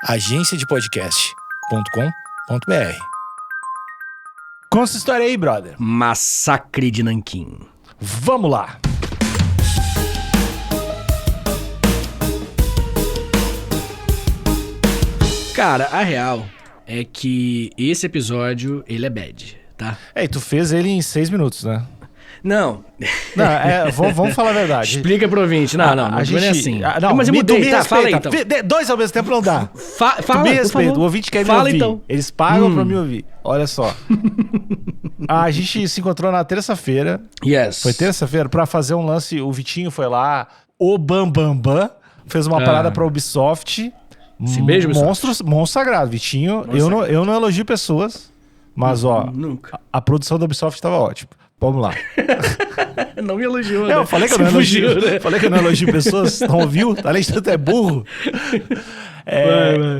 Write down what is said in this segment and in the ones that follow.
agenciadepodcast.com.br. Conta essa história aí, brother. Massacre de Nanquim. Vamos lá. Cara, a real é que esse episódio, ele é bad, tá? E tu fez ele em 6 minutos, né? Não. Vamos falar a verdade. Explica pro ouvinte. Não é assim. Mas eu mudei, tá? Fala aí, então. 2 ao mesmo tempo não dá. Fala, me respeita, o ouvinte quer me ouvir. Então. Eles pagam pra me ouvir. Olha só. A gente se encontrou na terça-feira. Yes. Foi terça-feira pra fazer um lance. O Vitinho foi lá, o Bambambam, fez uma parada pra Ubisoft. Beijo, Monstro sagrado, Vitinho. Eu não elogio pessoas, mas nunca. A produção da Ubisoft tava ótima. Vamos lá. Não me elogiou, né? Eu falei que eu não elogio, né? Falei que eu não elogio pessoas. Não ouviu? Além de tudo, é burro.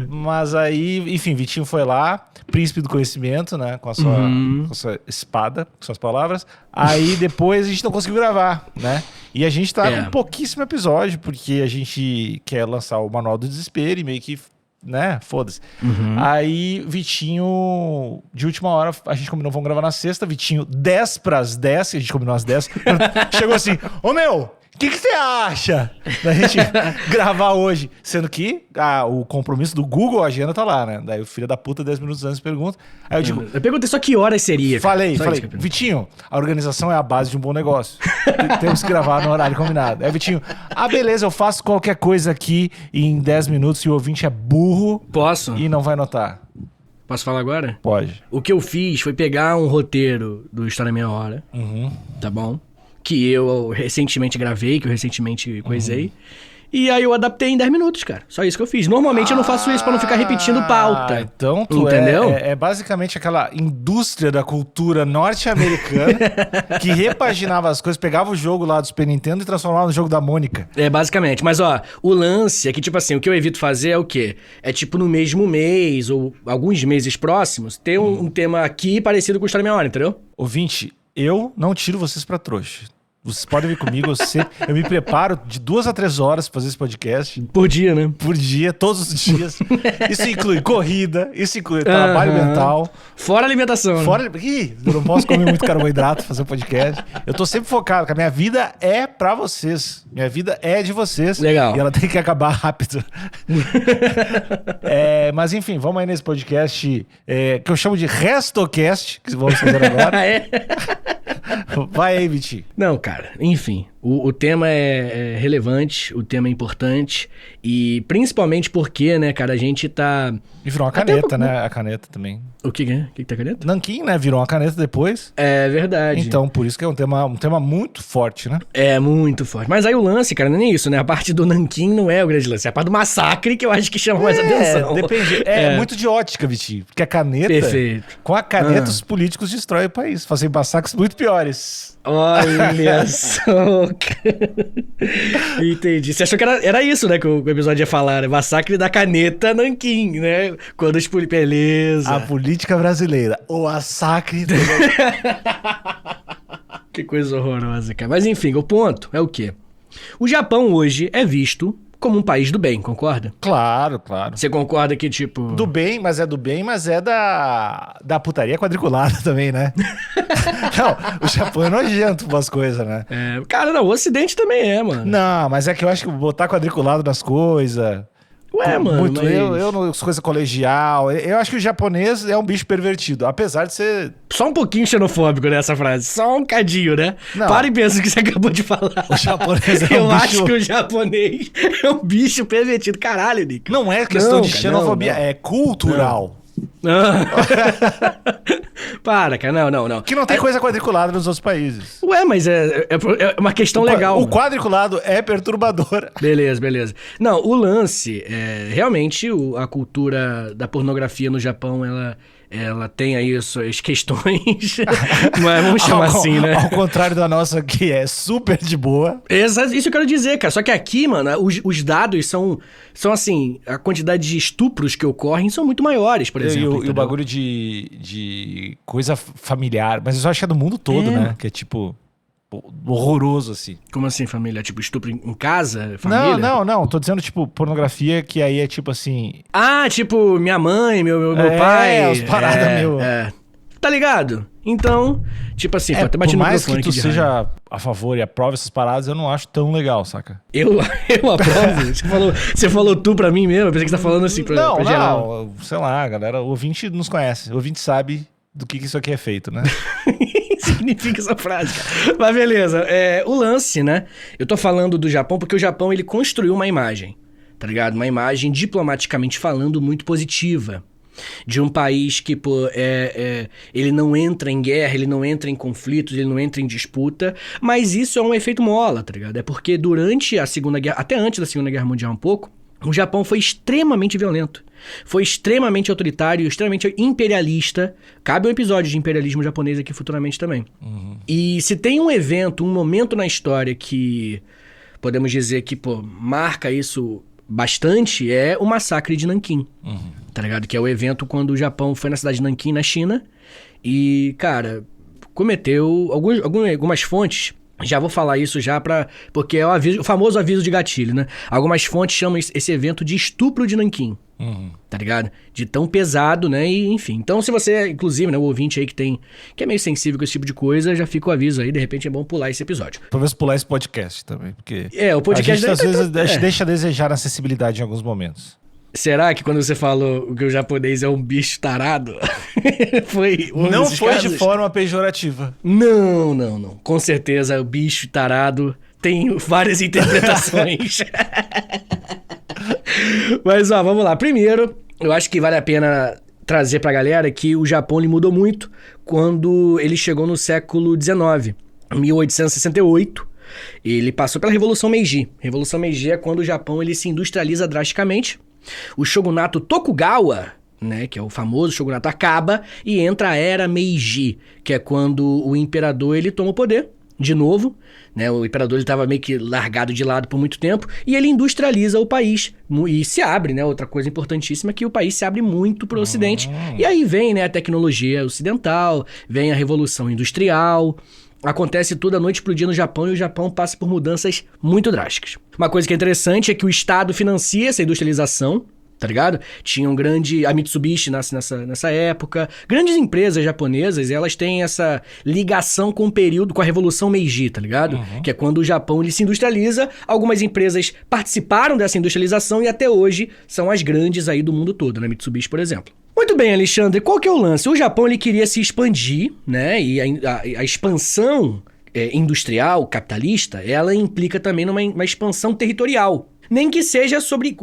Mas aí, enfim, Vitinho foi lá, príncipe do conhecimento, né? Com a sua espada, com suas palavras. Aí depois a gente não conseguiu gravar, né? E a gente tá com pouquíssimo episódio, porque a gente quer lançar o Manual do Desespero e meio que, né? Foda-se. Aí, Vitinho, de última hora, a gente combinou, vamos gravar na sexta. Vitinho, 10 pras 10, a gente combinou às 10. Chegou assim, meu, o que você acha da gente gravar hoje? Sendo que o compromisso do Google Agenda tá lá, né? Daí o filho da puta, 10 minutos antes, pergunta. Aí eu digo... Eu perguntei só que horas seria. Falei, Vitinho, a organização é a base de um bom negócio. Temos que gravar no horário combinado. Aí Vitinho, beleza, eu faço qualquer coisa aqui em 10 minutos e o ouvinte é burro. Posso? E não vai notar. Posso falar agora? Pode. O que eu fiz foi pegar um roteiro do História Meia Hora, tá bom? Que eu recentemente gravei, que eu recentemente coisei. E aí eu adaptei em 10 minutos, cara. Só isso que eu fiz. Normalmente eu não faço isso pra não ficar repetindo pauta. Então tu entendeu? É basicamente aquela indústria da cultura norte-americana que repaginava as coisas, pegava o jogo lá do Super Nintendo e transformava no jogo da Mônica. Basicamente. Mas o lance é que, tipo assim, o que eu evito fazer é o quê? É tipo no mesmo mês ou alguns meses próximos, ter um tema aqui parecido com o História Meia Hora, entendeu? Ouvinte, eu não tiro vocês pra trouxa. Vocês podem vir comigo, eu me preparo de 2 a 3 horas pra fazer esse podcast. Por dia, né? Por dia, todos os dias. Isso inclui corrida, isso inclui trabalho mental. Fora alimentação. Eu não posso comer muito carboidrato pra fazer um podcast. Eu tô sempre focado, porque a minha vida é pra vocês. Minha vida é de vocês. Legal. E ela tem que acabar rápido. Mas enfim, vamos aí nesse podcast que eu chamo de Restocast, que vamos fazer agora. Vai aí, Vitinho. Não, cara, enfim, o tema é relevante, o tema é importante e principalmente porque, né, cara, a gente tá... E virou uma caneta, né, a caneta também. O que é? O que tá a caneta? Nanquim, né, virou uma caneta depois. É verdade. Então, por isso que é um tema muito forte, né? É, muito forte. Mas aí o lance, cara, não é nem isso, né, a parte do Nanquim não é o grande lance, é a parte do massacre que eu acho que chama mais atenção. Depende, muito de ótica, Vitinho, porque a caneta... Perfeito. Com a caneta os políticos destroem o país, fazem massacres muito piores. Olha só. Entendi. Você achou que era isso, né? Que o episódio ia falar, né? Massacre da caneta Nanquim, né? Quando os beleza. A política brasileira. O massacre do... Que coisa horrorosa, cara. Mas enfim, o ponto é o quê? O Japão hoje é visto como um país do bem, concorda? Claro, claro. Você concorda que, tipo... Do bem, mas é da putaria quadriculada também, né? Não, o Japão é nojento com as coisas, né? Cara, não, o Ocidente também é, mano. Não, mas é que eu acho que botar quadriculado nas coisas... Ué, mano, muito, mas... coisa colegial. Eu acho que o japonês é um bicho pervertido, apesar de ser... Só um pouquinho xenofóbico nessa frase. Só um cadinho, né? Não. Para e pensa no que você acabou de falar. O japonês é um bicho... Eu acho que o japonês é um bicho pervertido. Caralho, Nick. Não é questão de xenofobia, é cultural. Para, cara, não. Que não tem coisa quadriculada nos outros países. Ué, mas é uma questão legal. O quadriculado é perturbador. Beleza. Não, o lance é realmente a cultura da pornografia no Japão, ela tem aí suas questões, mas vamos chamar assim, né? Ao contrário da nossa, que é super de boa. Isso eu quero dizer, cara. Só que aqui, mano, os dados são assim, a quantidade de estupros que ocorrem são muito maiores, por exemplo. E o bagulho de coisa familiar, mas eu acho que é do mundo todo, né? Que é tipo... horroroso, assim. Como assim, família? Tipo, estupro em casa? Família? Não. Tô dizendo, tipo, pornografia que aí é tipo assim... Ah, tipo, minha mãe, meu pai... É, as paradas meu... Tá ligado? Então, tipo assim, pô, até bati no microfone aqui. Por mais que tu seja a favor e aprove essas paradas, eu não acho tão legal, saca? Eu aprovo? Você falou tu pra mim mesmo? Eu pensei que você tá falando assim pra geral. Não, sei lá, galera, o ouvinte nos conhece. O ouvinte sabe do que isso aqui é feito, né? Significa essa frase, cara. Mas beleza, o lance, né? Eu tô falando do Japão porque o Japão, ele construiu uma imagem, tá ligado? Uma imagem, diplomaticamente falando, muito positiva. De um país que, pô, ele não entra em guerra, ele não entra em conflitos, ele não entra em disputa, mas isso é um efeito mola, tá ligado? É porque durante a Segunda Guerra, até antes da Segunda Guerra Mundial um pouco, o Japão foi extremamente violento, foi extremamente autoritário, extremamente imperialista. Cabe um episódio de imperialismo japonês aqui futuramente também. Uhum. E se tem um evento, um momento na história que podemos dizer que, pô, marca isso bastante, é o massacre de Nanquim. Uhum. Tá ligado? Que é o evento quando o Japão foi na cidade de Nanquim, na China, e, cara, cometeu algumas fontes. Já vou falar isso já porque é o famoso aviso de gatilho, né? Algumas fontes chamam esse evento de estupro de Nanquim. Uhum. Tá ligado? De tão pesado, né? E, enfim. Então, se você, inclusive, né, o ouvinte aí que é meio sensível com esse tipo de coisa, já fica o aviso aí. De repente é bom pular esse episódio. Talvez pular esse podcast também, porque... o podcast... às vezes deixa a desejar a acessibilidade em alguns momentos. Será que quando você falou que o japonês é um bicho tarado, foi um não foi casos? De forma pejorativa. Não. Com certeza, o bicho tarado tem várias interpretações. Mas, ó, vamos lá. Primeiro, eu acho que vale a pena trazer pra galera que o Japão ele mudou muito quando ele chegou no século XIX, 1868. Ele passou pela Revolução Meiji. Revolução Meiji é quando o Japão ele se industrializa drasticamente. O shogunato Tokugawa, né, que é o famoso shogunato, acaba e entra a Era Meiji, que é quando o imperador ele toma o poder de novo, né? O imperador estava meio que largado de lado por muito tempo e ele industrializa o país e se abre, né? Outra coisa importantíssima é que o país se abre muito para o Ocidente. E aí vem, né, a tecnologia ocidental, vem a Revolução Industrial. Acontece tudo da noite pro dia no Japão e o Japão passa por mudanças muito drásticas. Uma coisa que é interessante é que o Estado financia essa industrialização, tá ligado? Tinha a Mitsubishi nasce nessa época. Grandes empresas japonesas, elas têm essa ligação com o período, com a Revolução Meiji, tá ligado? Uhum. Que é quando o Japão ele se industrializa. Algumas empresas participaram dessa industrialização e até hoje são as grandes aí do mundo todo, né? Mitsubishi, por exemplo. Muito bem, Alexandre, qual que é o lance? O Japão ele queria se expandir, né? E a expansão industrial, capitalista, ela implica também numa expansão territorial. Nem que seja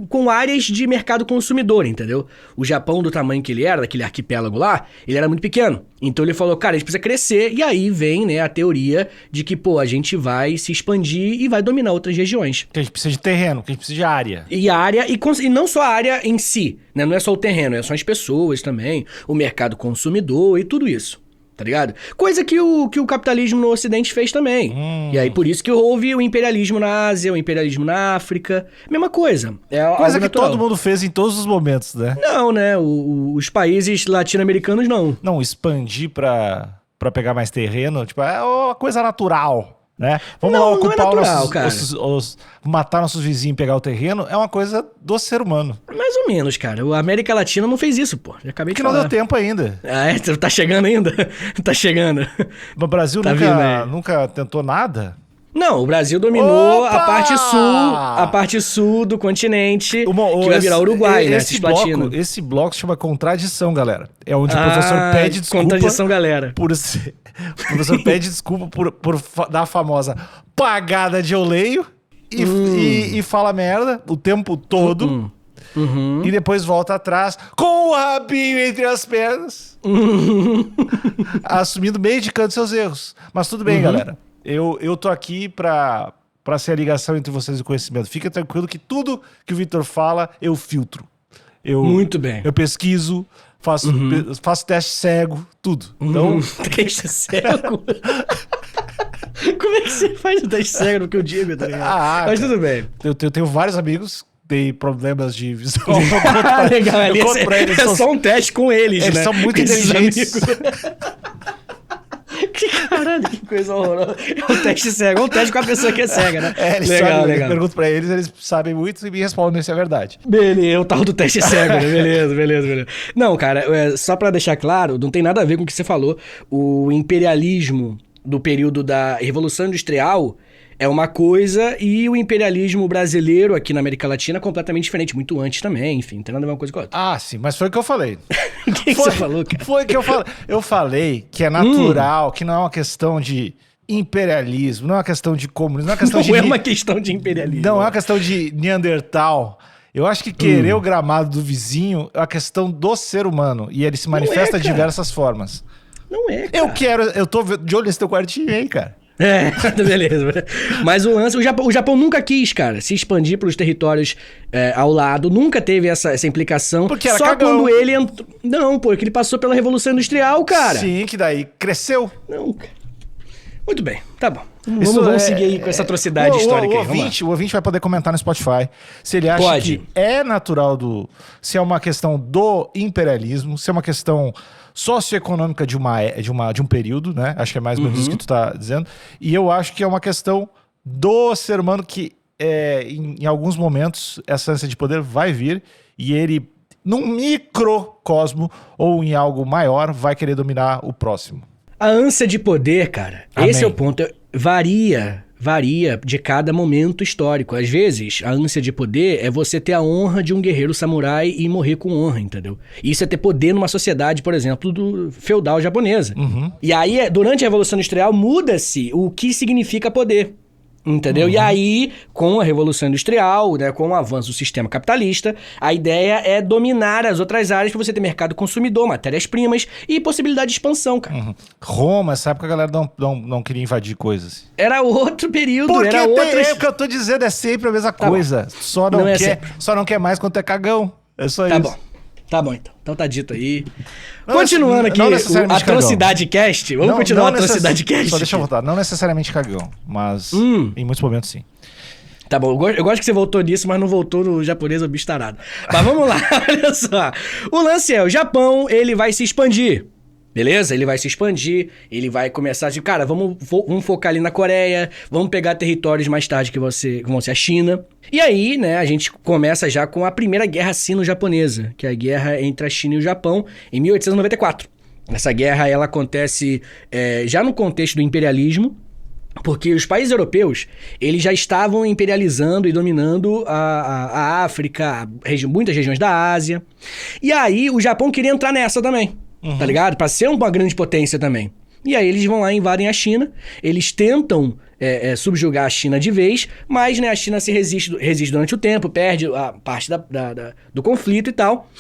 com áreas de mercado consumidor, entendeu? O Japão, do tamanho que ele era, daquele arquipélago lá, ele era muito pequeno. Então ele falou, cara, a gente precisa crescer. E aí vem, né, a teoria de que, pô, a gente vai se expandir e vai dominar outras regiões. Que a gente precisa de terreno, que a gente precisa de área. E não só a área em si, né? Não é só o terreno, são as pessoas também, o mercado consumidor e tudo isso. Tá ligado? Coisa que o capitalismo no Ocidente fez também. E aí, por isso que houve o imperialismo na Ásia, o imperialismo na África. Mesma coisa. Coisa que todo mundo fez em todos os momentos, né? Não, né? Os países latino-americanos, não. Não, expandir pra pegar mais terreno, tipo, é uma coisa natural. Né? Vamos lá ocupar matar nossos vizinhos e pegar o terreno, é uma coisa do ser humano. Mais ou menos, cara. A América Latina não fez isso, pô. Já acabei de falar. Porque não deu tempo ainda. Tá chegando ainda? Tá chegando. O Brasil nunca tentou nada? Não, o Brasil dominou a parte sul do continente, que vai virar Uruguai, né? Esse bloco se chama Contradição, galera. É onde o professor pede desculpa. Contradição, galera. O professor pede desculpa por dar a famosa pagada de oleio e fala merda o tempo todo. Uhum. E depois volta atrás com o rabinho entre as pernas, assumindo meio de canto seus erros. Mas tudo bem, galera. Eu tô aqui pra ser a ligação entre vocês e o conhecimento. Fica tranquilo que tudo que o Vitor fala, eu filtro. Muito bem. Eu pesquiso, faço teste cego, tudo. Então... Teste cego? Como é que você faz o teste cego no que eu digo, tá ligado? Mas tudo bem. Eu tenho vários amigos que têm problemas de visão. Legal, é só um teste com eles, né? Eles são muito inteligentes. Que Caralho, que coisa horrorosa. É um teste cego, é um teste com a pessoa que é cega, né? Eles legal. Eu pergunto pra eles, eles sabem muito e me respondem se é verdade. Beleza, o tal do teste cego, né? Beleza. Não, cara, só pra deixar claro, não tem nada a ver com o que você falou. O imperialismo do período da Revolução Industrial é uma coisa e o imperialismo brasileiro aqui na América Latina é completamente diferente, muito antes também, enfim, não tem nada a ver uma coisa com a outra. Ah, sim, mas foi o que eu falei. O que você falou, cara? Foi o que eu falei. Eu falei que é natural, que não é uma questão de imperialismo, não é uma questão de comunismo, não é uma questão de... Não é uma questão de imperialismo. Não é uma questão de Neandertal. Eu acho que querer o gramado do vizinho é uma questão do ser humano e ele se manifesta de diversas formas. Não é, cara. Eu tô de olho nesse teu quartinho aí, cara. Beleza. Mas o lance, o Japão nunca quis, cara, se expandir pelos territórios ao lado, nunca teve essa implicação. Porque era só cagão. Quando ele entrou... Não, porque ele passou pela Revolução Industrial, cara. Sim, que daí cresceu. Não, cara. Muito bem, tá bom. Vamos seguir aí com essa atrocidade histórica aí. O ouvinte vai poder comentar no Spotify se ele acha que é natural se é uma questão do imperialismo, se é uma questão socioeconômica de um período, né? Acho que é mais ou menos isso que tu tá dizendo. E eu acho que é uma questão do ser humano que, em alguns momentos, essa ânsia de poder vai vir e ele, num microcosmo ou em algo maior, vai querer dominar o próximo. A ânsia de poder, cara, esse é o ponto. Varia de cada momento histórico. Às vezes, a ânsia de poder é você ter a honra de um guerreiro samurai e morrer com honra, entendeu? Isso é ter poder numa sociedade, por exemplo, do feudal japonesa. E aí, durante a Revolução Industrial, muda-se o que significa poder. Entendeu? E aí, com a Revolução Industrial, né, com o avanço do sistema capitalista, a ideia é dominar as outras áreas para você ter mercado consumidor, matérias-primas e possibilidade de expansão, cara. Roma, essa época a galera não queria invadir coisas. Era outro período, porque era outro... É o que eu tô dizendo, é sempre a mesma coisa. Só não quer mais quando é cagão. É só isso. Tá bom, então. Então tá dito aí. Continuando aqui, o Atrocidade Cast. Vamos continuar o Atrocidade Cast. Só deixa eu voltar. Não necessariamente cagão, mas em muitos momentos sim. Tá bom, eu gosto que você voltou nisso, mas não voltou no japonês, o bicho tarado. Mas vamos lá, olha só. O lance é, o Japão, ele vai se expandir. Beleza? Ele vai se expandir, ele vai começar a dizer, cara, vamos focar ali na Coreia, vamos pegar territórios mais tarde que vão ser a China. E aí, né, a gente começa já com a primeira guerra sino-japonesa, que é a guerra entre a China e o Japão, em 1894. Essa guerra, ela acontece já no contexto do imperialismo, porque os países europeus, eles já estavam imperializando e dominando a África, muitas regiões da Ásia. E aí, o Japão queria entrar nessa também. Tá ligado? Pra ser uma grande potência também. E aí eles vão lá e invadem a China, eles tentam subjugar a China de vez, mas né, a China se resiste durante o tempo, perde a parte do conflito e tal.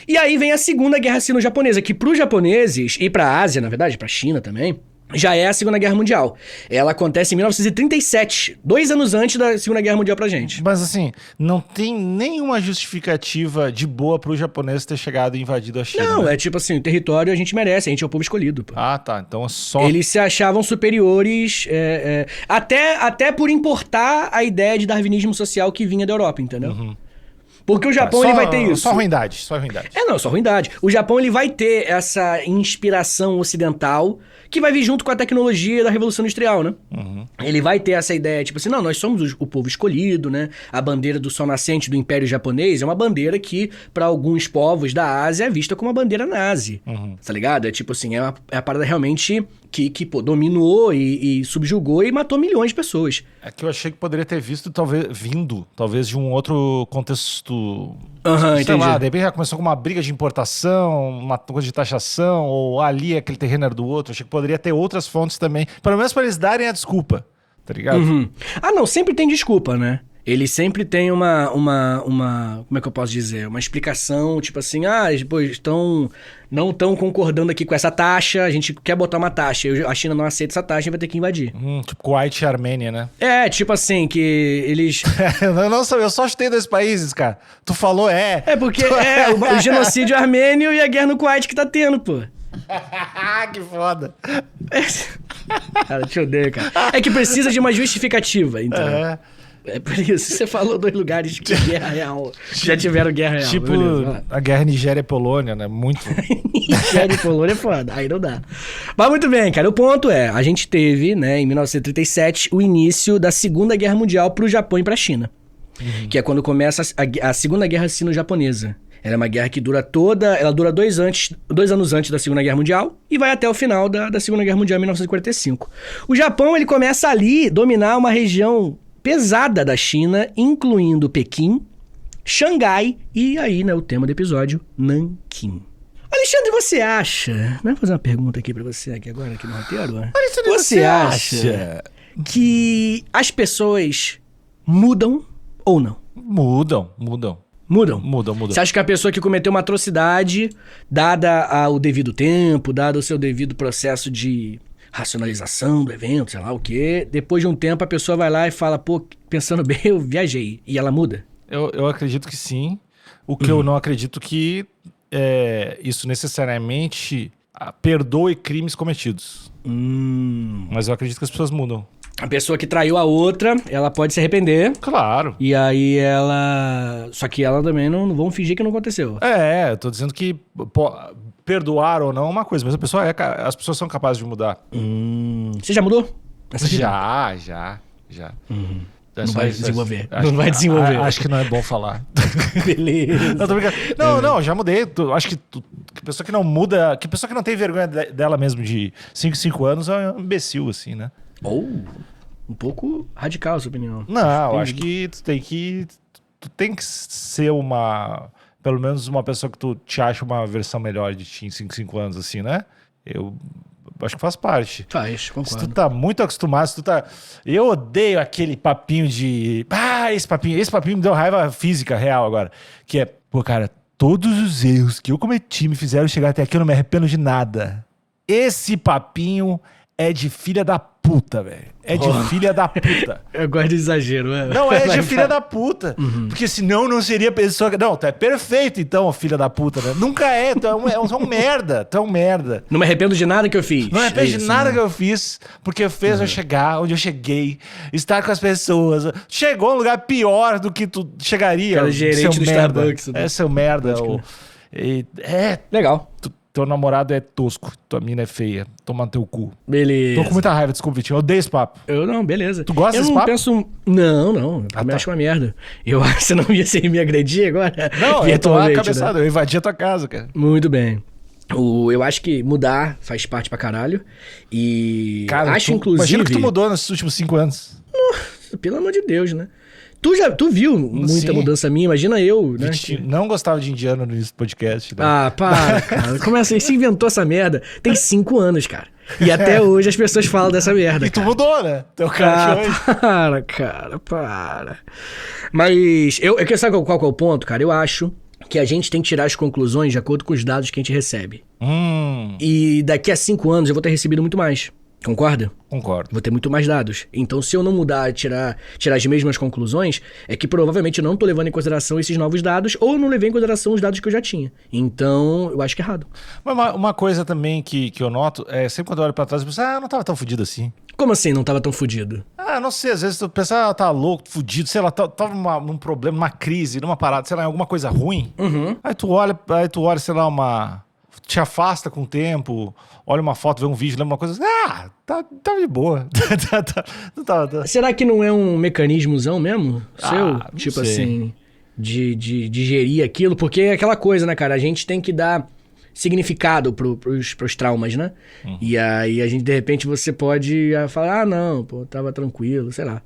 E aí vem a Segunda Guerra Sino-Japonesa, que pros japoneses, e pra Ásia, na verdade, pra China também, já é a Segunda Guerra Mundial. Ela acontece em 1937, 2 anos antes da Segunda Guerra Mundial pra gente. Mas assim, não tem nenhuma justificativa de boa pro japonês ter chegado e invadido a China. Não, né? é tipo assim, o território a gente merece, a gente é o povo escolhido. Pô. Ah, tá, então é só... Eles se achavam superiores, até por importar a ideia de darwinismo social que vinha da Europa, entendeu? Porque o Japão ele vai ter isso. Só ruindade. Só ruindade. O Japão ele vai ter essa inspiração ocidental que vai vir junto com a tecnologia da Revolução Industrial, né? Ele vai ter essa ideia, tipo assim, não, nós somos o povo escolhido, né? A bandeira do sol nascente do Império Japonês é uma bandeira que, para alguns povos da Ásia, é vista como uma bandeira nazi. Tá ligado? É tipo assim, é a parada realmente que dominou e subjugou e matou milhões de pessoas. É que eu achei que poderia ter talvez de um outro contexto... Sei lá, de repente já começou com uma briga de importação, uma coisa de taxação, ou ali aquele terreno era do outro. Achei que poderia ter outras fontes também, pelo menos para eles darem a desculpa, tá ligado? Ah, não, sempre tem desculpa, né? Ele sempre tem uma como é que eu posso dizer? Uma explicação, tipo assim, depois não estão concordando aqui com essa taxa, a gente quer botar uma taxa, a China não aceita essa taxa, a gente vai ter que invadir. Tipo Kuwait e Armênia, né? É, tipo assim, que eles... eu só chutei 2 países, cara. Tu falou porque o genocídio armênio e a guerra no Kuwait que tá tendo, pô. Que foda. Cara, te odeio, cara. É que precisa de uma justificativa, então. É por isso, você falou 2 lugares que guerra real. Já tiveram guerra real. Tipo, a guerra Nigéria e Polônia, né? Muito. Nigéria e Polônia é foda, aí não dá. Mas muito bem, cara, o ponto é, a gente teve, né, em 1937, o início da Segunda Guerra Mundial pro Japão e pra China. Que é quando começa a Segunda Guerra Sino-Japonesa. Ela é uma guerra que dura 2 anos antes da Segunda Guerra Mundial e vai até o final da Segunda Guerra Mundial, em 1945. O Japão, ele começa ali dominar uma região pesada da China, incluindo Pequim, Xangai e aí, né, o tema do episódio, Nanquim. Alexandre, você acha... Vou fazer uma pergunta aqui pra você aqui agora, aqui no roteiro. Alexandre, você acha que as pessoas mudam ou não? Mudam. Mudam? Mudam. Você acha que a pessoa que cometeu uma atrocidade, dada o devido tempo, dado o seu devido processo de racionalização do evento, sei lá o quê, depois de um tempo a pessoa vai lá e fala, pô, pensando bem, eu viajei. E ela muda? Eu acredito que sim. O que eu não acredito que isso necessariamente perdoe crimes cometidos. Mas eu acredito que as pessoas mudam. A pessoa que traiu a outra, ela pode se arrepender. Claro. E aí ela... Só que ela também não vão fingir que não aconteceu. Eu tô dizendo que perdoar ou não é uma coisa, mas as pessoas são capazes de mudar. Você já mudou? Já. Não vai desenvolver. Não vai desenvolver. Acho que não é bom falar. Beleza. Não, tô brincando. Não, já mudei. Acho que pessoa que não muda, que pessoa que não tem vergonha dela mesmo de 5 anos é um imbecil, assim, né? Um pouco radical a sua opinião. Não, eu acho que tu tem que ser pelo menos uma pessoa que tu te acha uma versão melhor de ti em 5 anos, assim, né? Eu acho que faz parte. Faz, concordo. Se tu tá muito acostumado, eu odeio aquele papinho de... esse papinho me deu raiva física real agora. Que é, pô, cara, todos os erros que eu cometi me fizeram chegar até aqui, eu não me arrependo de nada. Esse papinho é de filha da puta, velho. É de filha da puta. Eu gosto de exagero, né? Não, é de filha da puta. Porque senão não seria pessoa... Não, tu é perfeito então, filha da puta, né? Nunca é, tu é um merda. Tu é um merda. Não me arrependo de nada que eu fiz. Não me arrependo de nada que eu fiz, porque fez eu chegar onde eu cheguei, estar com as pessoas. Chegou a um lugar pior do que tu chegaria. Cara, gerente do Starbucks. Né? É seu merda. Legal. Teu namorado é tosco, tua mina é feia. Toma no teu cu. Beleza. Tô com muita raiva desse convite. Eu odeio esse papo. Beleza. Tu gosta desse papo? Não. Me acho uma merda. Eu acho que você não ia me agredir agora? Não, eu tô lá cabeçado. Eu invadi a tua casa, cara. Muito bem. Eu acho que mudar faz parte pra caralho. E cara, acho, inclusive... Imagina que tu mudou nesses últimos 5 anos. Pelo amor de Deus, né? Tu viu muita mudança minha, imagina eu, né? Não gostava de indiano no início do podcast. Né? Para, cara. Como é assim? Você inventou essa merda? Tem 5 anos, cara. E até hoje as pessoas falam dessa merda, E tu mudou, né? Teu cara de hoje. Para. Mas, sabe qual que é o ponto, cara? Eu acho que a gente tem que tirar as conclusões de acordo com os dados que a gente recebe. E daqui a 5 anos eu vou ter recebido muito mais. Concorda? Concordo. Vou ter muito mais dados. Então, se eu não mudar, tirar as mesmas conclusões, é que provavelmente eu não tô levando em consideração esses novos dados, ou eu não levei em consideração os dados que eu já tinha. Então, eu acho que é errado. Mas uma coisa também que eu noto, sempre quando eu olho pra trás, eu penso, não tava tão fudido assim. Como assim não tava tão fudido? Não sei, às vezes tu pensa, tá louco, fudido, sei lá, tava num problema, numa crise, numa parada, sei lá, em alguma coisa ruim. Aí tu olha, sei lá, te afasta com o tempo, olha uma foto, vê um vídeo, lembra uma coisa, tá de boa. Será que não é um mecanismozão mesmo? Seu? Tipo sei. assim, de gerir aquilo? Porque é aquela coisa, né, cara? A gente tem que dar significado pros traumas, né? E aí a gente, de repente, você pode falar, não, pô, tava tranquilo, sei lá.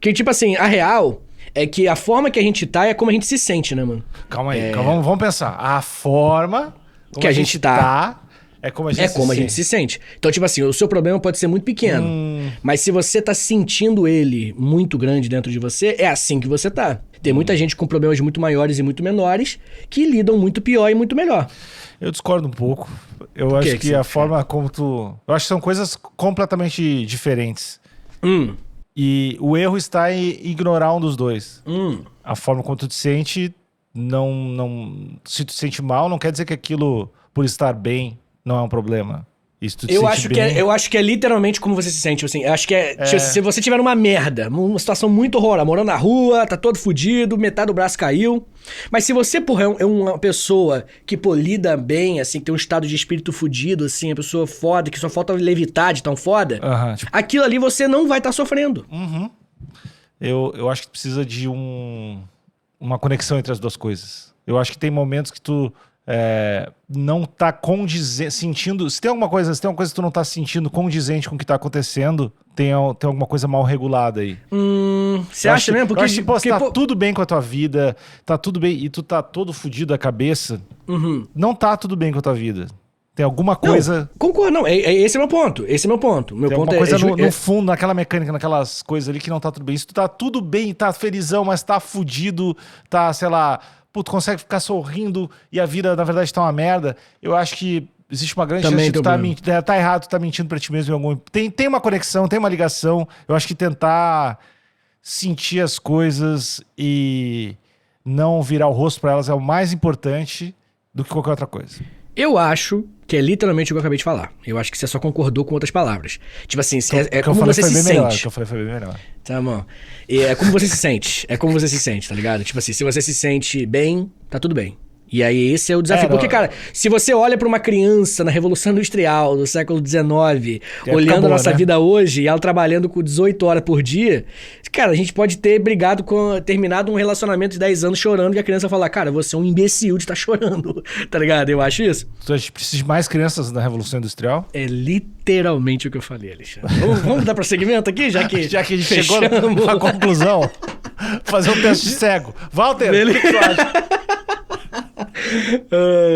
Que tipo assim, a real é que a forma que a gente tá é como a gente se sente, né, mano? Calma aí, vamos pensar. A forma que a gente tá é como a gente se sente. Então, tipo assim, o seu problema pode ser muito pequeno. Mas se você tá sentindo ele muito grande dentro de você, é assim que você tá. Tem muita gente com problemas muito maiores e muito menores que lidam muito pior e muito melhor. Eu discordo um pouco. Eu acho que a forma como tu... Eu acho que são coisas completamente diferentes. E o erro está em ignorar um dos dois. A forma como tu te sente... Se tu te sente mal, não quer dizer que aquilo, por estar bem, não é um problema. Eu acho que é literalmente como você se sente, assim. Eu acho que tipo, se você tiver numa merda, numa situação muito horrorosa, morando na rua, tá todo fudido, metade do braço caiu. Mas se você, porra, é uma pessoa que, pô, lida bem, assim, que tem um estado de espírito fudido, assim, a pessoa foda, que só falta levitar de tão foda, aquilo ali você não vai estar sofrendo. Eu acho que precisa de uma conexão entre as duas coisas. Eu acho que tem momentos que tu não tá sentindo... Se tem alguma coisa que tu não tá sentindo condizente com o que tá acontecendo, tem alguma coisa mal regulada aí. Você acha mesmo? Porque se tá tudo bem com a tua vida, tá tudo bem, e tu tá todo fudido da cabeça, não tá tudo bem com a tua vida. Tem alguma coisa... Não, concordo, não. Esse é o meu ponto. Meu tem ponto alguma coisa no fundo, naquela mecânica, naquelas coisas ali que não tá tudo bem. Se tu tá tudo bem, tá felizão, mas tá fudido, tá, sei lá... Pô, tu consegue ficar sorrindo e a vida, na verdade, tá uma merda. Eu acho que existe uma grande chance de tu tá errado, tu tá mentindo pra ti mesmo em algum... Tem uma conexão, tem uma ligação. Eu acho que tentar sentir as coisas e não virar o rosto pra elas é o mais importante do que qualquer outra coisa. Eu acho que é literalmente o que eu acabei de falar. Eu acho que você só concordou com outras palavras. Tipo assim, como você se sente. O que eu falei foi bem melhor. Tá bom. É como você se sente. É como você se sente, tá ligado? Tipo assim, se você se sente bem, tá tudo bem. E aí esse é o desafio. Porque, cara, se você olha pra uma criança na Revolução Industrial do século XIX, olhando a nossa vida hoje, e ela trabalhando com 18 horas por dia, cara, a gente pode ter terminado um relacionamento de 10 anos chorando e a criança falar, cara, você é um imbecil de estar chorando, tá ligado? Eu acho isso. Então a gente precisa de mais crianças na Revolução Industrial? É literalmente o que eu falei, Alexandre. Vamos dar prosseguimento aqui, já que a gente chegou na conclusão. Fazer um teste cego. Walter, o que tu acha?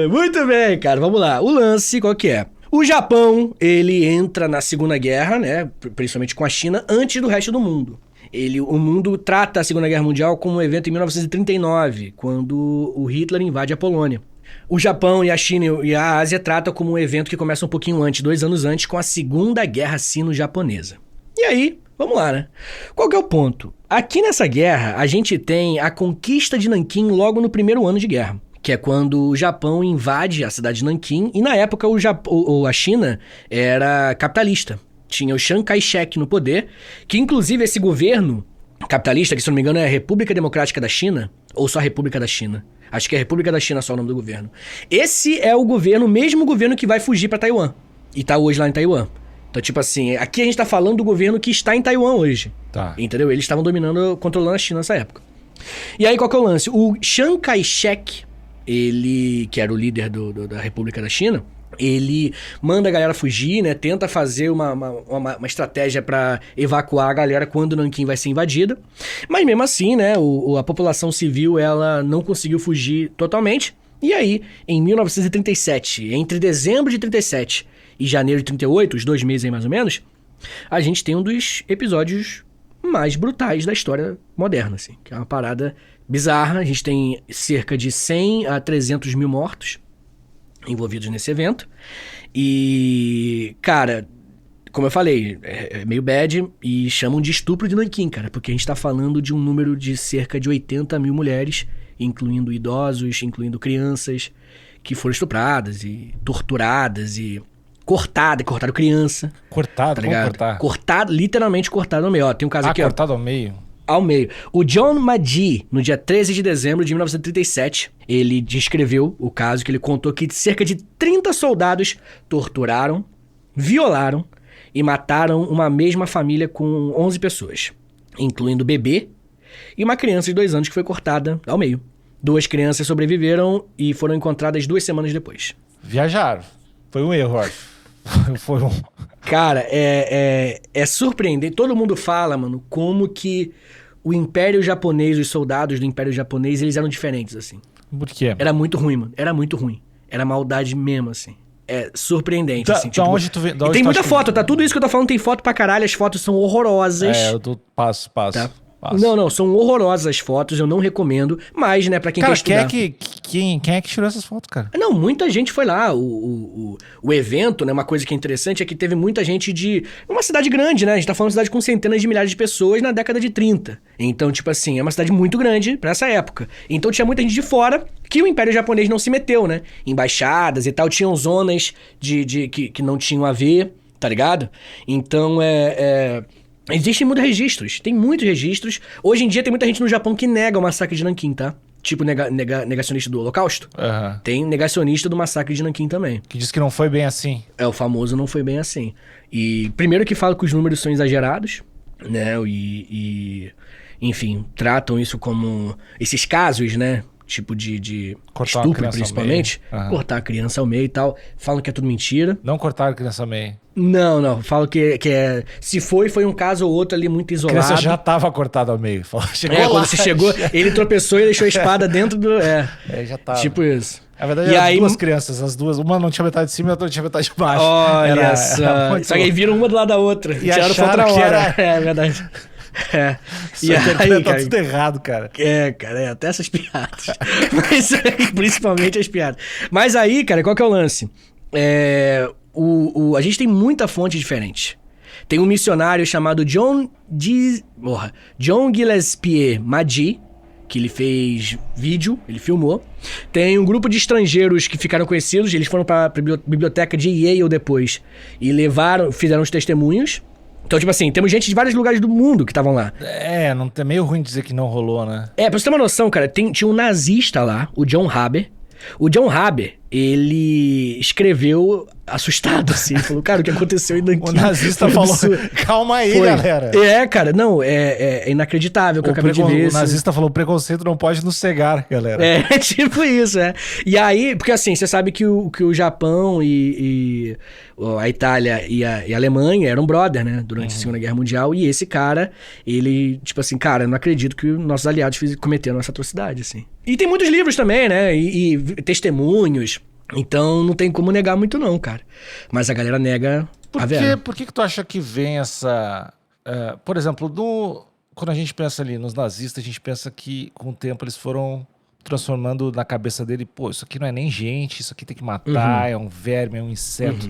Muito bem, cara, vamos lá. O lance, qual que é? O Japão, ele entra na Segunda Guerra, né, principalmente com a China, antes do resto do mundo. O mundo trata a Segunda Guerra Mundial como um evento em 1939, quando o Hitler invade a Polônia. O Japão e a China e a Ásia tratam como um evento que começa um pouquinho antes, 2 anos antes, com a Segunda Guerra Sino-Japonesa. E aí, vamos lá, né? Qual que é o ponto? Aqui nessa guerra, a gente tem a conquista de Nanquim logo no primeiro ano de guerra, que é quando o Japão invade a cidade de Nanquim, e na época a China era capitalista. Tinha o Chiang Kai-shek no poder, que inclusive esse governo capitalista, que se não me engano é a República Democrática da China, ou só a República da China. Acho que é a República da China só o nome do governo. Esse é o mesmo governo que vai fugir pra Taiwan, e tá hoje lá em Taiwan. Então, tipo assim, aqui a gente tá falando do governo que está em Taiwan hoje. Tá. Entendeu? Eles estavam controlando a China nessa época. E aí, qual que é o lance? O Chiang Kai-shek, ele, que era o líder da República da China, ele manda a galera fugir, né? Tenta fazer uma estratégia para evacuar a galera quando Nanquim vai ser invadida. Mas mesmo assim, né? A população civil, ela não conseguiu fugir totalmente. E aí, em 1937, entre dezembro de 37 e janeiro de 38, os 2 meses aí mais ou menos, a gente tem um dos episódios mais brutais da história moderna, assim. Que é uma parada bizarra. A gente tem cerca de 100 a 300 mil mortos envolvidos nesse evento. E, cara, como eu falei, é meio bad e chamam de estupro de Nanquim, cara, porque a gente tá falando de um número de cerca de 80 mil mulheres, incluindo idosos, incluindo crianças, que foram estupradas e torturadas e cortaram criança. Cortado? Tá ligado? Cortado, literalmente cortado ao meio. Ó, tem um caso aqui, cortado ao meio? Ao meio. O John Maddy, no dia 13 de dezembro de 1937, ele descreveu o caso que ele contou que cerca de 30 soldados torturaram, violaram e mataram uma mesma família com 11 pessoas, incluindo o bebê e uma criança de 2 anos que foi cortada ao meio. 2 crianças sobreviveram e foram encontradas 2 semanas depois. Viajaram. Foi um erro, Foi um... Cara, é surpreendente. Todo mundo fala, mano, como que o Império Japonês, os soldados do Império Japonês, eles eram diferentes, assim. Por quê? Era muito ruim, mano. Era muito ruim. Era maldade mesmo, assim. É surpreendente, assim. Tipo, onde tu vê, tem muita foto, tá? Tudo isso que eu tô falando tem foto pra caralho. As fotos são horrorosas. Eu passo. Tá? Não, são horrorosas as fotos, eu não recomendo, mas, né, pra quem quer estudar... Quem é que tirou essas fotos, cara? Não, muita gente foi lá, o evento, né, uma coisa que é interessante é que teve muita gente de... Uma cidade grande, né, a gente tá falando de uma cidade com centenas de milhares de pessoas na década de 30. Então, tipo assim, é uma cidade muito grande pra essa época. Então tinha muita gente de fora que o Império Japonês não se meteu, né? Embaixadas e tal, tinham zonas que não tinham a ver, tá ligado? Então, existem muitos registros, tem muitos registros. Hoje em dia tem muita gente no Japão que nega o massacre de Nanquim, tá? Tipo negacionista do Holocausto. Uhum. Tem negacionista do massacre de Nanquim também. Que diz que não foi bem assim. O famoso não foi bem assim. E primeiro que fala que os números são exagerados, né? Enfim, tratam isso como... Esses casos, né? Tipo de estupro, principalmente. Uhum. Cortar a criança ao meio e tal. Falam que é tudo mentira. Não cortar a criança ao meio. Não. Falam que é... Se foi um caso ou outro ali muito isolado. A criança já tava cortada ao meio. Quando você chegou, ele tropeçou e deixou a espada dentro do... já tava. Tipo isso. Na verdade, eram duas crianças, as duas. Uma não tinha metade de cima e a outra não tinha metade de baixo. Olha só. Só que aí viram uma do lado da outra. E acharam que era... É verdade. E aí, tá tudo errado, cara. Cara, até essas piadas. Mas, principalmente as piadas. Mas aí, cara, qual que é o lance? A gente tem muita fonte diferente. Tem um missionário chamado John Gillespie Maggi, que ele fez vídeo, ele filmou. Tem um grupo de estrangeiros que ficaram conhecidos, eles foram pra biblioteca de Yale depois e fizeram os testemunhos. Então, tipo assim, temos gente de vários lugares do mundo que estavam lá. Não é meio ruim dizer que não rolou, né? Pra você ter uma noção, cara, tinha um nazista lá, o John Haber. O John Haber, ele escreveu assustado, assim, falou, cara, o que aconteceu em Nanquim? O nazista falou, calma aí, galera. Cara, não, é inacreditável o que eu acabei de ver. O nazista falou, preconceito não pode nos cegar, galera. Tipo isso, E aí, porque assim, você sabe que o Japão e a Itália e a Alemanha eram brother, né, durante a Segunda Guerra Mundial, e esse cara, ele, tipo assim, cara, eu não acredito que nossos aliados cometeram essa atrocidade, assim. E tem muitos livros também, né, e testemunhos. Então não tem como negar muito não, cara. Mas a galera nega a vera. Por que tu acha que vem essa... por exemplo, quando a gente pensa ali nos nazistas, a gente pensa que com o tempo eles foram transformando na cabeça dele, pô, isso aqui não é nem gente, isso aqui tem que matar, é um verme, é um inseto.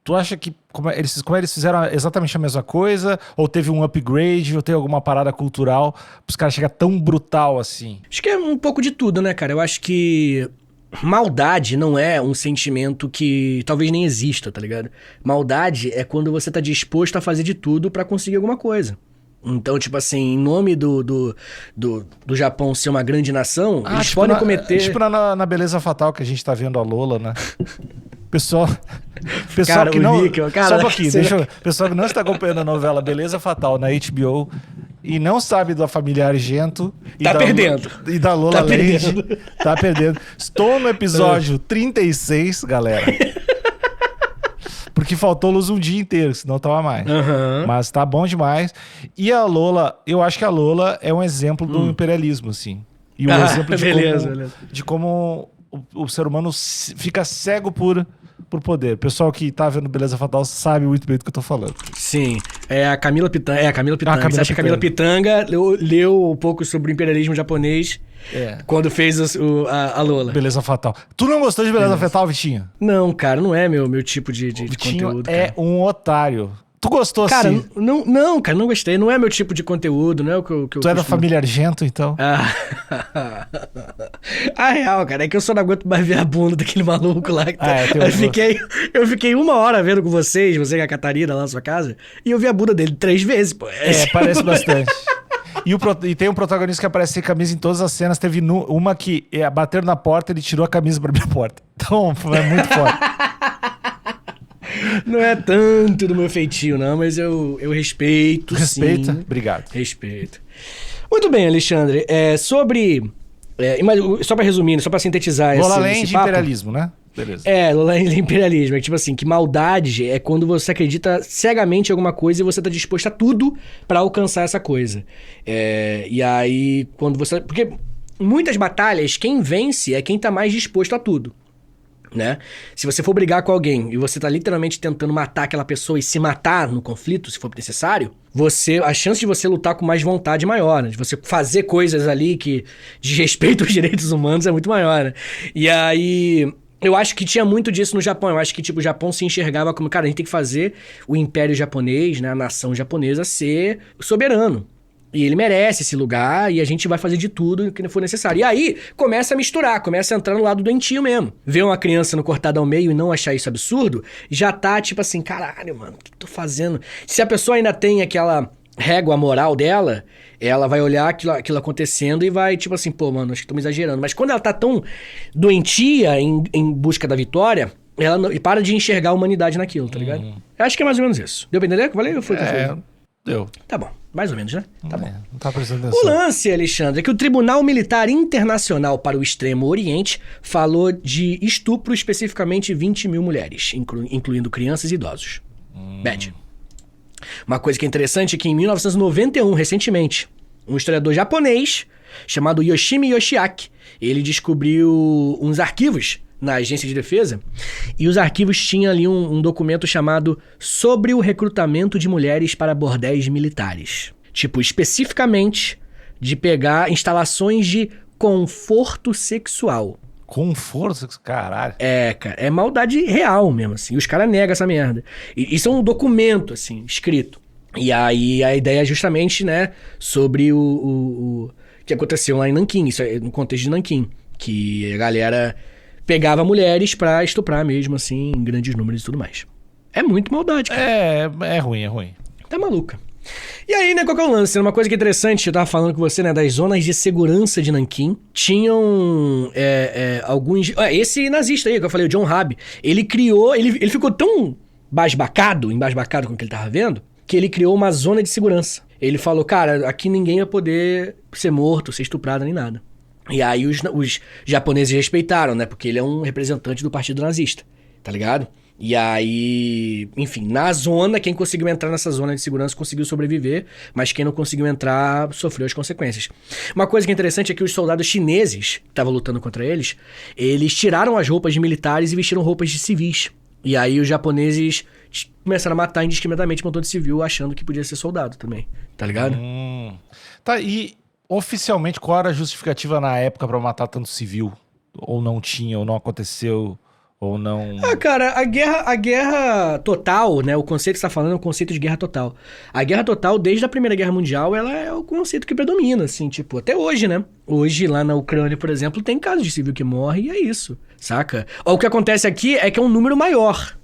Tu acha que como eles fizeram exatamente a mesma coisa? Ou teve um upgrade? Ou teve alguma parada cultural pros caras chegar tão brutal assim? Acho que é um pouco de tudo, né, cara? Eu acho que... Maldade não é um sentimento que talvez nem exista, tá ligado? Maldade é quando você tá disposto a fazer de tudo pra conseguir alguma coisa. Então, tipo assim, em nome do Japão ser uma grande nação, eles podem cometer... Tipo na Beleza Fatal que a gente tá vendo a Lola, né? Pessoal cara, que não... Cara, só um pouquinho, pessoal que não está acompanhando a novela Beleza Fatal na HBO... E não sabe da família Argento. Perdendo. E da Lola Leite. Tá perdendo. Estou no episódio 36, galera. Porque faltou luz um dia inteiro, senão tava mais. Mas tá bom demais. E a Lola, eu acho que a Lola é um exemplo do imperialismo, assim. E um exemplo de como o ser humano fica cego por poder. O pessoal que tá vendo Beleza Fatal sabe muito bem do que eu tô falando. Sim. É a Camila Pitanga. Você acha que a Camila Pitanga leu um pouco sobre o imperialismo japonês quando fez a Lola? Beleza Fatal. Tu não gostou de Beleza Fatal, Vitinho? Não, cara, não é meu tipo de conteúdo. Cara. É um otário. Tu gostou, cara, assim? Não, cara, não gostei. Não é meu tipo de conteúdo, não é o que eu Tu é da família Argento, então? A real, cara, é que eu só não aguento mais ver a bunda daquele maluco lá. Eu fiquei 1 hora vendo com você e a Catarina lá na sua casa, e eu vi a bunda dele 3 vezes, pô. Parece bastante. E tem um protagonista que aparece sem camisa em todas as cenas. Teve uma que bateram na porta, ele tirou a camisa pra abrir a porta. Então, é muito forte. Não é tanto do meu feitio, não, mas eu respeito, Respeita? Sim. Obrigado. Respeito. Muito bem, Alexandre. Só pra resumir, só pra sintetizar Lola Land imperialismo, né? Beleza. Lola Land imperialismo. É tipo assim, que maldade é quando você acredita cegamente em alguma coisa e você tá disposto a tudo pra alcançar essa coisa. E aí, quando você... Porque muitas batalhas, quem vence é quem tá mais disposto a tudo. né? Se você for brigar com alguém e você tá literalmente tentando matar aquela pessoa e se matar no conflito, se for necessário, a chance de você lutar com mais vontade é maior, né? De você fazer coisas ali que desrespeitam os direitos humanos é muito maior, né? E aí... Eu acho que tinha muito disso no Japão. Eu acho que, tipo, o Japão se enxergava como... Cara, a gente tem que fazer o Império Japonês, né? A nação japonesa ser soberano. E ele merece esse lugar e a gente vai fazer de tudo que for necessário. E aí, começa a misturar, começa a entrar no lado doentio mesmo. Ver uma criança no cortado ao meio e não achar isso absurdo, já tá, tipo assim, caralho, mano, o que tô fazendo? Se a pessoa ainda tem aquela régua moral dela... Ela vai olhar aquilo acontecendo e vai, tipo assim, pô, mano, acho que estamos exagerando. Mas quando ela tá tão doentia em busca da vitória, ela não, e para de enxergar a humanidade naquilo, tá ligado? Eu acho que é mais ou menos isso. Deu pra entender? Valeu? Foi deu. Tá bom, mais ou menos, né? Tá bom. Não tá prestando atenção. O lance, Alexandre, é que o Tribunal Militar Internacional para o Extremo Oriente falou de estupro especificamente 20 mil mulheres, incluindo crianças e idosos. Bad. Uma coisa que é interessante é que em 1991, recentemente, um historiador japonês chamado Yoshimi Yoshiaki, ele descobriu uns arquivos na agência de defesa e os arquivos tinham ali um documento chamado Sobre o Recrutamento de Mulheres para Bordéis Militares. Tipo, especificamente de pegar instalações de conforto sexual. Conforto? Caralho. Cara, é maldade real mesmo, assim. Os caras negam essa merda. Isso é um documento, assim, escrito. E aí a ideia é justamente, né, sobre o que aconteceu lá em Nanquim, isso é no contexto de Nanquim, que a galera pegava mulheres pra estuprar mesmo, assim, em grandes números e tudo mais. É muito maldade, cara. É ruim. Tá maluca. E aí, né, qual que é o lance? Uma coisa que é interessante, eu tava falando com você, né, das zonas de segurança de Nanquim, tinham alguns... esse nazista aí, que eu falei, o John Rabe, ele criou, ele ficou tão embasbacado com o que ele tava vendo, que ele criou uma zona de segurança. Ele falou, cara, aqui ninguém vai poder ser morto, ser estuprado, nem nada. E aí os japoneses respeitaram, né, porque ele é um representante do partido nazista, tá ligado? E aí, enfim, na zona, quem conseguiu entrar nessa zona de segurança conseguiu sobreviver, mas quem não conseguiu entrar sofreu as consequências. Uma coisa que é interessante é que os soldados chineses, que estavam lutando contra eles tiraram as roupas de militares e vestiram roupas de civis. E aí os japoneses começaram a matar indiscriminadamente um montão de civil, achando que podia ser soldado também, tá ligado? Tá, e oficialmente qual era a justificativa na época pra matar tanto civil? Ou não tinha, ou não aconteceu... Ou não... Cara, a guerra total, né? O conceito que você tá falando é o conceito de guerra total. A guerra total, desde a Primeira Guerra Mundial, ela é o conceito que predomina, assim, tipo, até hoje, né? Hoje, lá na Ucrânia, por exemplo, tem casos de civil que morre e é isso, saca? O que acontece aqui é que é um número maior.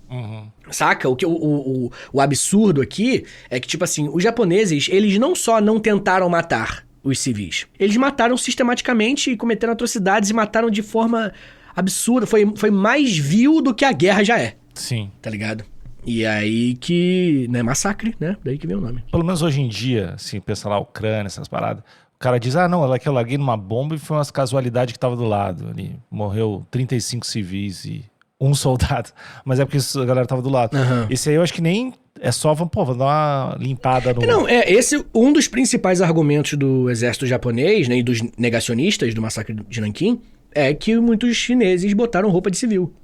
Saca? O absurdo aqui é que, tipo assim, os japoneses, eles não só não tentaram matar os civis, eles mataram sistematicamente e cometeram atrocidades e mataram de forma... absurdo, foi mais vil do que a guerra já é. Sim. Tá ligado? E aí que... né, massacre, né? Daí que vem o nome. Pelo menos hoje em dia, assim, pensa lá, Ucrânia, essas paradas, o cara diz, não, ela que eu larguei numa bomba e foi umas casualidades que tava do lado ali. Morreu 35 civis e um soldado. Mas é porque a galera tava do lado. Esse aí eu acho que nem... É só, vamos dar uma limpada no... Não, esse um dos principais argumentos do exército japonês, né, e dos negacionistas do massacre de Nanquim, é que muitos chineses botaram roupa de civil,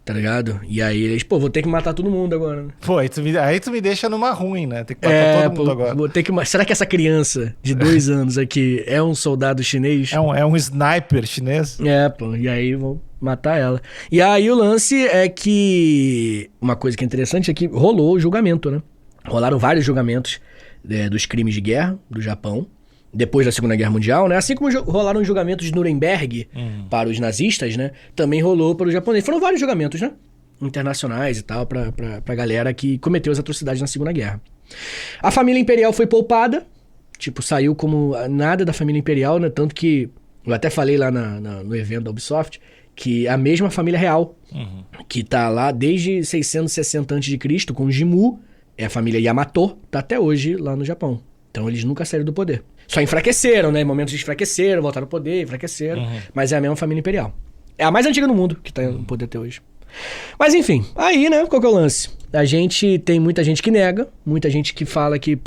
tá ligado? E aí eles, vou ter que matar todo mundo agora, né? Aí tu me deixa numa ruim, né? Tem que matar todo mundo agora. Vou ter que... Será que essa criança de 2 anos aqui é um soldado chinês? É um sniper chinês? E aí vão matar ela. E aí o lance é que... Uma coisa que é interessante é que rolou o julgamento, né? Rolaram vários julgamentos dos crimes de guerra do Japão. Depois da Segunda Guerra Mundial, né? Assim como rolaram os julgamentos de Nuremberg para os nazistas, né? Também rolou para os japoneses. Foram vários julgamentos, né? Internacionais e tal, pra galera que cometeu as atrocidades na Segunda Guerra. A família imperial foi poupada. Tipo, saiu como nada da família imperial, né? Tanto que eu até falei lá no evento da Ubisoft que a mesma família real, que tá lá desde 660 a.C. com Jimmu, é a família Yamato, tá até hoje lá no Japão. Então eles nunca saíram do poder. Só enfraqueceram, né? Em momentos de enfraqueceram, voltaram ao poder, enfraqueceram. Mas é a mesma família imperial. É a mais antiga do mundo que tá no poder até hoje. Mas enfim, aí, né? Qual que é o lance? Tem muita gente que nega, muita gente que fala que,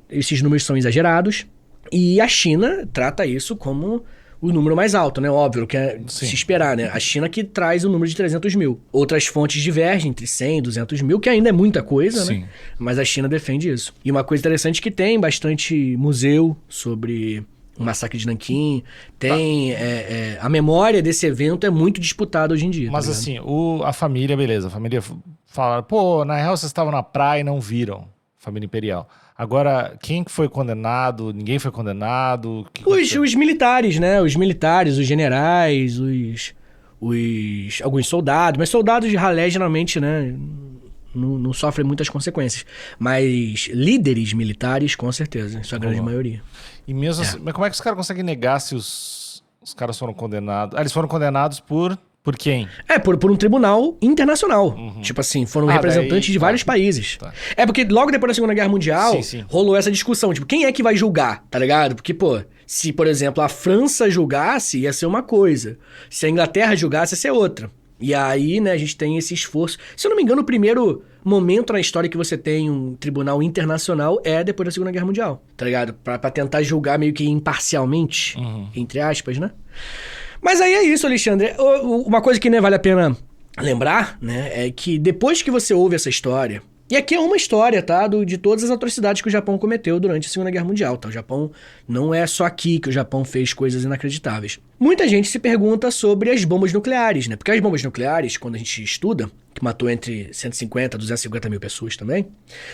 esses números são exagerados. E a China trata isso como o número mais alto, né? Óbvio, que é se esperar, né? A China que traz o número de 300 mil. Outras fontes divergem entre 100 e 200 mil, que ainda é muita coisa, né? Mas a China defende isso. E uma coisa interessante é que tem bastante museu sobre o massacre de Nanquim. Tem... a memória desse evento é muito disputada hoje em dia. Mas assim, a família, beleza. A família fala, pô, na real vocês estavam na praia e não viram. Família imperial. Agora, quem foi condenado? Ninguém foi condenado? Os militares, né? Os militares, os generais, alguns soldados. Mas soldados de ralé, geralmente, né? Não sofrem muitas consequências. Mas líderes militares, com certeza. Isso é a grande maioria. E mesmo assim, mas como é que os caras conseguem negar se os caras foram condenados? Eles foram condenados por quem? Por um tribunal internacional. Tipo assim, foram representantes de vários países. Tá. É porque logo depois da Segunda Guerra Mundial, rolou essa discussão. Tipo, quem é que vai julgar, tá ligado? Porque, pô, se, por exemplo, a França julgasse, ia ser uma coisa. Se a Inglaterra julgasse, ia ser outra. E aí, né, a gente tem esse esforço. Se eu não me engano, o primeiro momento na história que você tem um tribunal internacional é depois da Segunda Guerra Mundial, tá ligado? Pra tentar julgar meio que imparcialmente, entre aspas, né? Mas aí é isso, Alexandre. Uma coisa que nem vale a pena lembrar, né, é que depois que você ouve essa história... E aqui é uma história, tá? De todas as atrocidades que o Japão cometeu durante a Segunda Guerra Mundial, tá? O Japão não é só aqui que o Japão fez coisas inacreditáveis. Muita gente se pergunta sobre as bombas nucleares, né? Porque as bombas nucleares, quando a gente estuda, que matou entre 150 e 250 mil pessoas também,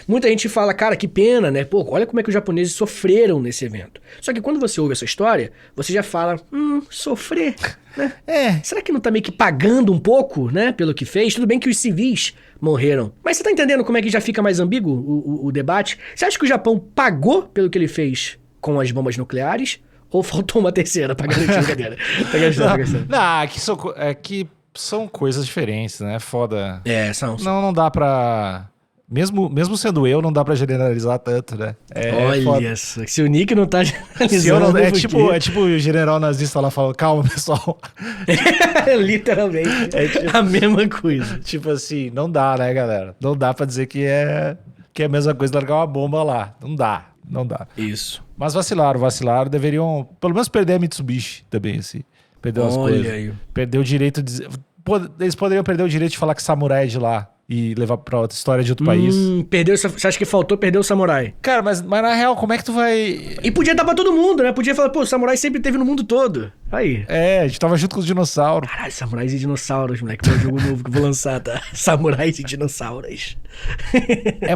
muita gente fala, cara, que pena, né? Pô, olha como é que os japoneses sofreram nesse evento. Só que quando você ouve essa história, você já fala, sofrer, né? Será que não tá meio que pagando um pouco, né? Pelo que fez? Tudo bem que os civis morreram. Mas você tá entendendo como é que já fica mais ambíguo o debate? Você acha que o Japão pagou pelo que ele fez com as bombas nucleares? Ou faltou uma terceira pra garantir a brincadeira? Que são coisas diferentes, né? Foda. São. Não dá pra... Mesmo sendo eu, não dá pra generalizar tanto, né? Olha só, se o Nick não tá generalizando... É tipo o general nazista lá falando, calma, pessoal. Literalmente. A mesma coisa. Tipo assim, não dá, né, galera? Não dá pra dizer que é a mesma coisa largar uma bomba lá. Não dá. Isso. Mas vacilaram. Deveriam, pelo menos, perder a Mitsubishi também, assim. Perdeu as coisas. Aí. Perdeu o direito de... Eles poderiam perder o direito de falar que samurai é de lá e levar pra outra história de outro país. Você acha que faltou perder o samurai? Cara, mas na real, como é que tu vai... E podia dar pra todo mundo, né? Podia falar, pô, o samurai sempre teve no mundo todo. Aí. A gente tava junto com os dinossauros. Caralho, samurais e dinossauros, moleque. É um jogo novo que eu vou lançar, tá? Samurais e dinossauros. É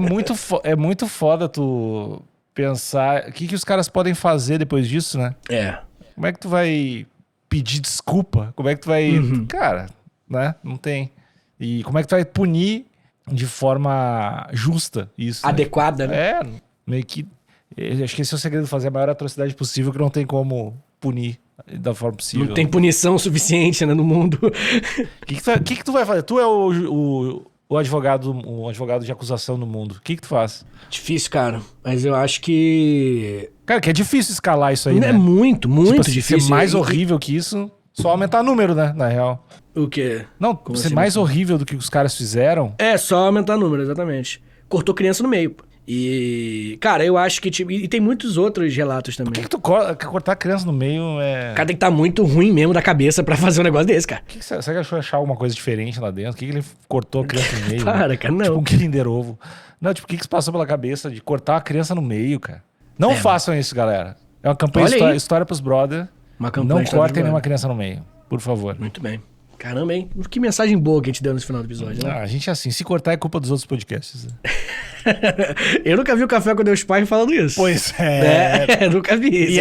muito foda tu pensar... O que os caras podem fazer depois disso, né? Como é que tu vai pedir desculpa? Como é que tu vai... Cara, né? Não tem... E como é que tu vai punir de forma justa isso? Adequada, né? Meio que... Acho que esse é o segredo, fazer a maior atrocidade possível, que não tem como punir da forma possível. Não tem punição suficiente, né, no mundo. O que tu vai fazer? Tu é o advogado de acusação no mundo. O que tu faz? Difícil, cara. Mas eu acho que... Cara, que é difícil escalar isso aí, né? É muito tipo assim, difícil. Ser mais horrível que isso... Só aumentar o número, né? Na real. O quê? Não, como ser assim, mais horrível do que os caras fizeram. Só aumentar o número, exatamente. Cortou criança no meio. E, cara, eu acho que... E tem muitos outros relatos também. Por que tu cortar criança no meio O cara tem que estar muito ruim mesmo da cabeça pra fazer um negócio desse, cara. Será que achou achar alguma coisa diferente lá dentro? Por que ele cortou a criança no meio? Para, cara, não. Tipo um Kinder Ovo. Não, tipo, o que se passou pela cabeça de cortar a criança no meio, cara? Não façam isso, galera. É uma campanha história pros brother. Não cortem nenhuma criança no meio, por favor. Muito bem. Caramba, hein? Que mensagem boa que a gente deu no final do episódio, né? A gente é assim, se cortar é culpa dos outros podcasts. Eu nunca vi o Café com Deus Pai falando isso. Pois é. Nunca vi isso.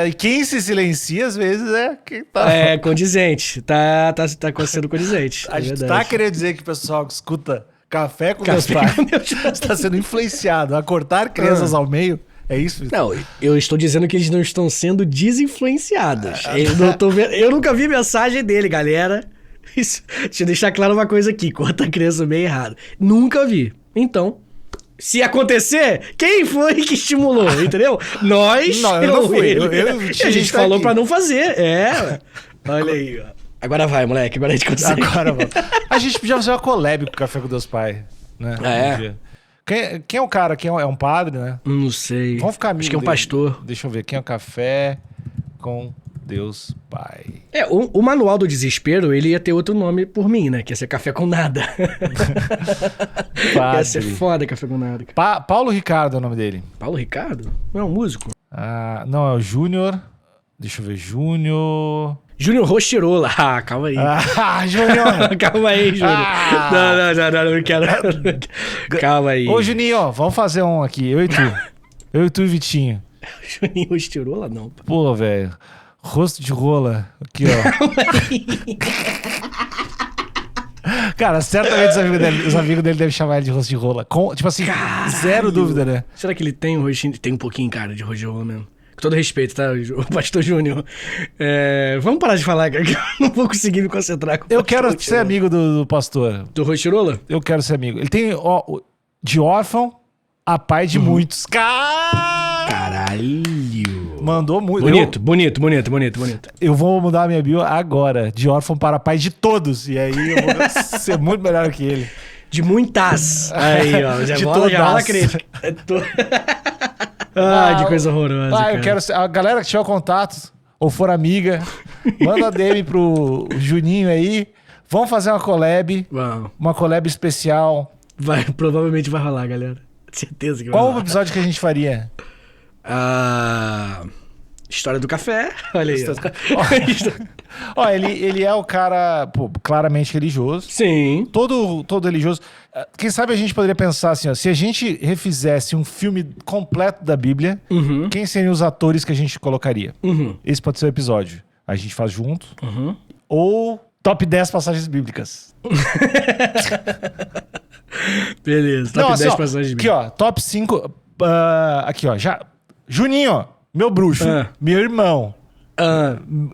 E quem se silencia, às vezes, é quem tá... condizente. Tá sendo condizente. A gente tá querendo dizer que o pessoal que escuta Café com Deus Pai está sendo influenciado a cortar crianças ao meio. É isso? Não, eu estou dizendo que eles não estão sendo desinfluenciados. Eu nunca vi mensagem dele, galera. Isso, deixa eu deixar claro uma coisa aqui. Corta a criança meio errado. Nunca vi. Então, se acontecer, quem foi que estimulou, entendeu? Nós. Não, eu não fui. A gente falou pra não fazer. Olha aí, ó. Agora vai, moleque. Agora a gente consegue. Agora vai. A gente podia fazer uma collab com o Café com Deus Pai, né? Quem é o cara? É um padre, né? Não sei. Vamos ficar amigos. Acho que é um pastor. Deixa eu ver. Quem é o Café com Deus Pai. O Manual do Desespero, ele ia ter outro nome por mim, né? Que ia ser Café com Nada. Ia ser foda Café com Nada. Paulo Ricardo é o nome dele. Paulo Ricardo? Não é um músico? Não, é o Júnior. Deixa eu ver, Júnior Rostirola. Calma aí. Júnior. Calma aí, Júnior. Não quero. Calma aí. Ô, Juninho, vamos fazer um aqui, eu e tu. Eu e tu e Vitinho. Juninho Rostirola, não. Pô, velho. Rosto de rola. Aqui, ó. Cara, certamente os amigos dele devem chamar ele de rosto de rola. Tipo assim, caralho. Zero dúvida, né? Será que ele tem um rostinho? Tem um pouquinho, cara, de rosto de rola mesmo. Com todo respeito, tá, o Pastor Júnior? Vamos parar de falar, cara, que eu não vou conseguir me concentrar com o Eu quero ser amigo do pastor. Do Rostirola? Eu quero ser amigo. Ele tem, de órfão a pai de muitos. Caralho. Mandou muito. Bonito. Eu vou mudar a minha bio agora. De órfão para pai de todos. E aí eu vou ser muito melhor que ele. De muitas. Aí, ó. Já de rola a crítica. Que coisa horrorosa, cara. Eu quero ser, a galera que tiver contato ou for amiga, manda DM pro Juninho aí. Vamos fazer uma collab. Uau. Uma collab especial. Provavelmente vai rolar, galera. Certeza que vai rolar. Qual o episódio que a gente faria? História do café. Olha aí. Ele é o cara, claramente religioso. Sim. Todo religioso. Quem sabe a gente poderia pensar assim, ó, se a gente refizesse um filme completo da Bíblia, quem seriam os atores que a gente colocaria? Esse pode ser o episódio. A gente faz junto. Ou top 10 passagens bíblicas. Beleza, top 10 passagens bíblicas. Aqui, ó, top 5. Aqui, ó, já. Juninho, meu bruxo, meu irmão,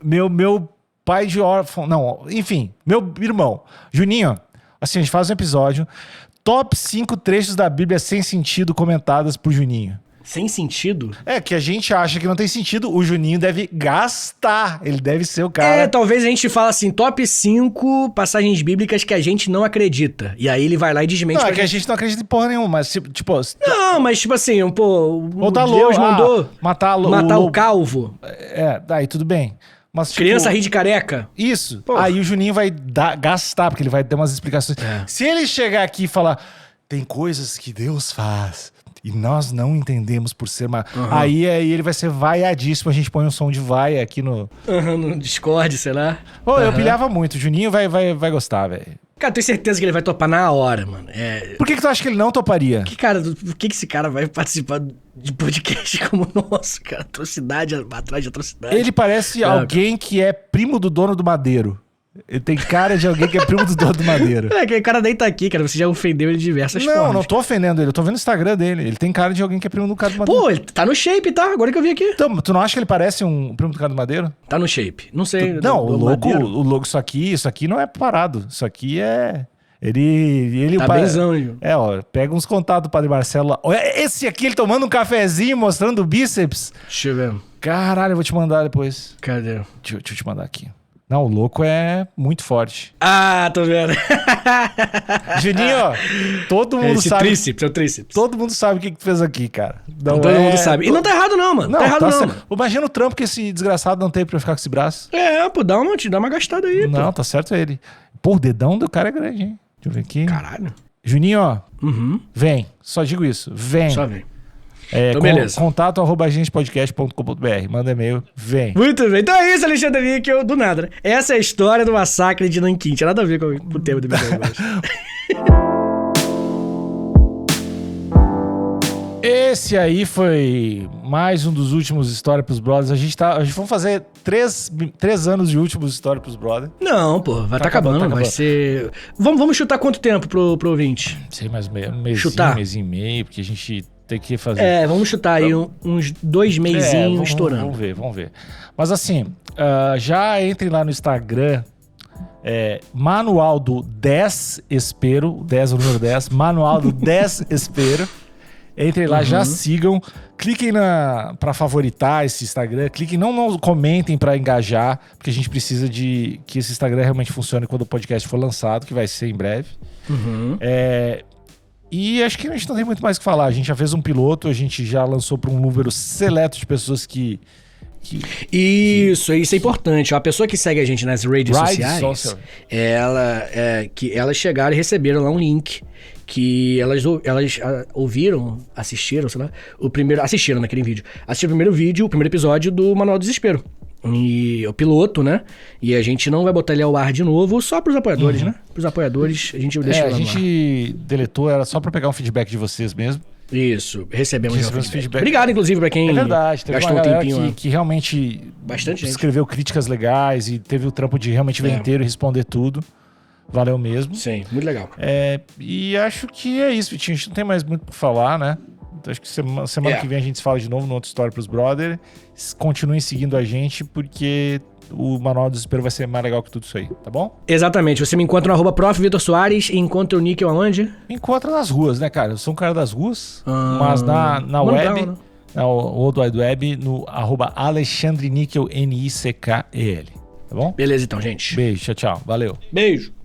meu pai de órfão, não, enfim, meu irmão. Juninho, assim, a gente faz um episódio, top 5 trechos da Bíblia sem sentido comentadas por Juninho. Sem sentido? Que a gente acha que não tem sentido, o Juninho deve gastar, ele deve ser o cara... Talvez a gente fale assim, top 5 passagens bíblicas que a gente não acredita. E aí ele vai lá e desmente. Não, que a gente não acredita em porra nenhuma, mas tipo... Não, mas tipo assim, Deus mandou matar o calvo. Daí tudo bem. Mas, criança ri de careca. Isso. Porra. Aí o Juninho vai gastar, porque ele vai ter umas explicações. Se ele chegar aqui e falar, tem coisas que Deus faz... E nós não entendemos por ser... Aí ele vai ser vaiadíssimo. A gente põe um som de vaia aqui no... no Discord, sei lá. Eu pilhava muito. O Juninho vai gostar, velho. Cara, tenho certeza que ele vai topar na hora, mano. Por que tu acha que ele não toparia? Por que esse cara vai participar de podcast como o nosso, cara? Atrocidade atrás de atrocidade. Ele parece alguém que é primo do dono do Madeiro. Ele tem cara de alguém que é primo do dono do Madeiro. Aquele cara nem tá aqui, cara. Você já ofendeu ele de diversas formas. Não tô ofendendo ele. Eu tô vendo o Instagram dele. Ele tem cara de alguém que é primo do cara do Madeiro. Ele tá no shape, tá? Agora que eu vi aqui. Então, tu não acha que ele parece um primo do cara do Madeiro? Tá no shape. Não sei. O logo, isso aqui não é parado. Isso aqui é... Ele tá benzão, Gil. Pega uns contatos do Padre Marcelo lá. Esse aqui, ele tomando um cafezinho, mostrando o bíceps. Deixa eu ver. Caralho, eu vou te mandar depois. Cadê? Deixa eu te mandar aqui. Não, o louco é muito forte. Tô vendo. Juninho, todo mundo sabe. É o tríceps. Todo mundo sabe o que tu fez aqui, cara. Todo mundo sabe. E não tá errado não, mano. Não tá errado não. Mano. Imagina o trampo que esse desgraçado não teve pra ficar com esse braço. Dá uma gastada aí, Não, tá certo ele. O dedão do cara é grande, hein? Deixa eu ver aqui. Caralho. Juninho, vem. Só digo isso. Vem. Só vem. Então, beleza. contato@agentepodcast.com.br. Manda e-mail, vem. Muito bem. Então é isso, Alexandre Níquel, do nada, né? Essa é a história do massacre de Nanquim. Tinha nada a ver com o tema do episódio hoje. Esse aí foi mais um dos últimos História pros Brothers. A gente vamos fazer 3 anos de últimos História pros Brothers. Não, vai tá acabando. Vai ser... Vamos chutar quanto tempo pro ouvinte? Sei, mais um mês e meio, porque a gente... Tem que fazer. Vamos chutar aí uns 2 mesinhos estourando. Vamos ver. Mas assim, já entrem lá no Instagram, Manual do 10 Espero, 10 é o número 10, Manual do 10 Espero. Entrem lá, já sigam, cliquem pra favoritar esse Instagram, cliquem, não comentem pra engajar, porque a gente precisa de que esse Instagram realmente funcione quando o podcast for lançado, que vai ser em breve. E acho que a gente não tem muito mais o que falar. A gente já fez um piloto, a gente já lançou para um número seleto de pessoas que Isso é importante. A pessoa que segue a gente nas redes sociais, elas chegaram e receberam lá um link que elas ouviram, assistiram, sei lá, assistiram naquele vídeo. Assistiram o primeiro vídeo, o primeiro episódio do Manual do Desespero. E o piloto, né? E a gente não vai botar ele ao ar de novo, só pros apoiadores, né? Pros apoiadores, a gente deixa lá no ar. A gente deletou, era só pra pegar um feedback de vocês mesmo. Isso, recebemos feedback. Obrigado, inclusive, pra quem gastou um tempinho que realmente bastante escreveu críticas legais e teve o trampo de realmente ver inteiro e responder tudo. Valeu mesmo. Sim, muito legal. E acho que é isso, Vitinho. A gente não tem mais muito pra falar, né? Então, acho que semana que vem a gente se fala de novo no outro Story pros Brother. Continuem seguindo a gente, porque o Manual do Desespero vai ser mais legal que tudo isso aí, tá bom? Exatamente. Você me encontra no @prof.vitor_soares e encontra o Níquel aonde? Me encontra nas ruas, né, cara? Eu sou um cara das ruas, mas na web, né? Na World Wide Web, no @AlexandreNickel, NICKEL, tá bom? Beleza então, gente. Beijo, tchau, tchau. Valeu. Beijo.